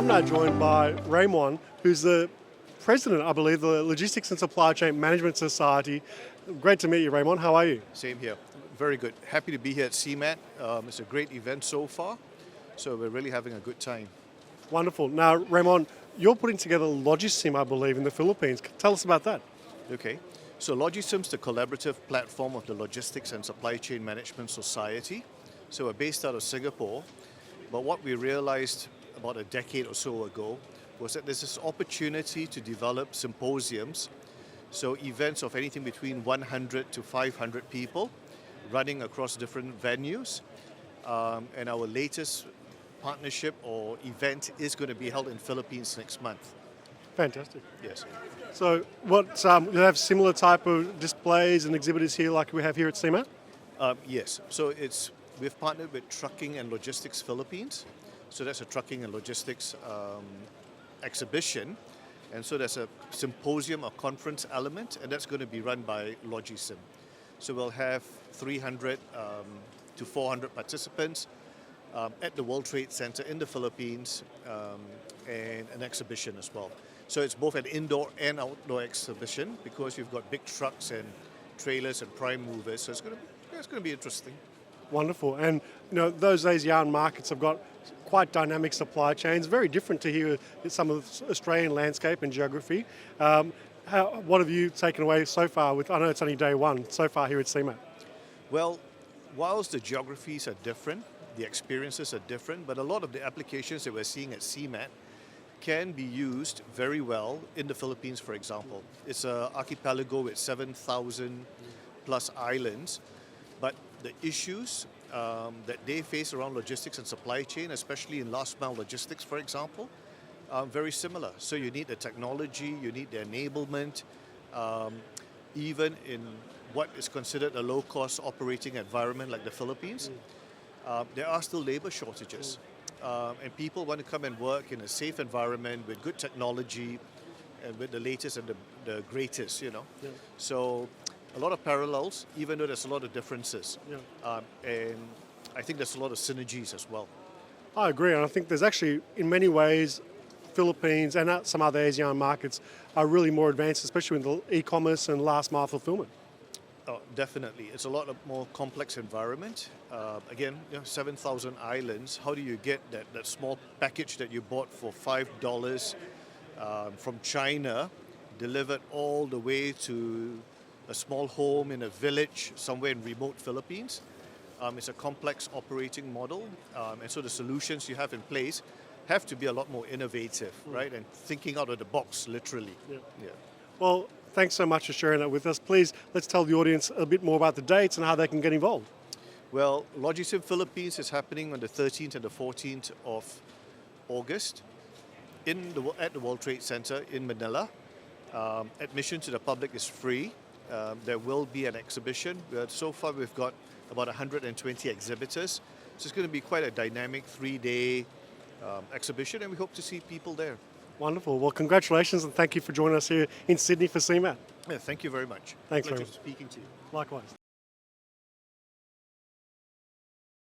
I'm now joined by Raymond, who's the president, I believe, the Logistics and Supply Chain Management Society. Great to meet you, Raymond. How are you? Same here. Very good. Happy to be here at CeMAT. It's a great event so far, so we're really having a good time. Wonderful. Now, Raymond, you're putting together LogicSim, I believe, in the Philippines. Tell us about that. Okay. So LogicSim's the collaborative platform of the Logistics and Supply Chain Management Society. So we're based out of Singapore, but what we realized about a decade or so ago was that there's this opportunity to develop symposiums, so events of anything between 100 to 500 people running across different venues. And our latest partnership or event is going to be held in Philippines next month. Fantastic. Yes. So you have similar type of displays and exhibitors here like we have here at CMAT? Yes. So we've partnered with Trucking and Logistics Philippines. So that's a trucking and logistics exhibition. And so there's a symposium or conference element, and that's going to be run by LogicSim. So we'll have 300 to 400 participants at the World Trade Center in the Philippines, and an exhibition as well. So it's both an indoor and outdoor exhibition because you've got big trucks and trailers and prime movers. So it's going to be interesting. Wonderful. And those ASEAN markets have got quite dynamic supply chains, very different to here in some of the Australian landscape and geography. What have you taken away so far I know it's only day one, so far here at CMAT? Well, whilst the geographies are different, the experiences are different, but a lot of the applications that we're seeing at CMAT can be used very well in the Philippines, for example. It's an archipelago with 7,000 plus islands, but the issues that they face around logistics and supply chain, especially in last mile logistics, for example, are very similar. So you need the technology, you need the enablement, even in what is considered a low-cost operating environment like the Philippines. There are still labor shortages, and people want to come and work in a safe environment with good technology and with the latest and the greatest, Yeah. So a lot of parallels, even though there's a lot of differences. Yeah. And I think there's a lot of synergies as well. I agree, and I think there's actually, in many ways, Philippines and some other ASEAN markets are really more advanced, especially in the e-commerce and last mile fulfillment. Oh, definitely. It's a lot more complex environment. Again, 7,000 islands. How do you get that small package that you bought for $5 from China delivered all the way to a small home in a village somewhere in remote Philippines? It's a complex operating model, and so the solutions you have in place have to be a lot more innovative, right? And thinking out of the box, literally. Yeah. Well, thanks so much for sharing that with us. Please, let's tell the audience a bit more about the dates and how they can get involved. Well, LogicSim Philippines is happening on the 13th and the 14th of August at the World Trade Center in Manila. Admission to the public is free. There will be an exhibition. So far we've got about 120 exhibitors. So it's going to be quite a dynamic 3-day exhibition, and we hope to see people there. Wonderful. Well, congratulations, and thank you for joining us here in Sydney for CMAT. Yeah, thank you very much. Thanks Pleasure very much. speaking to you. Likewise.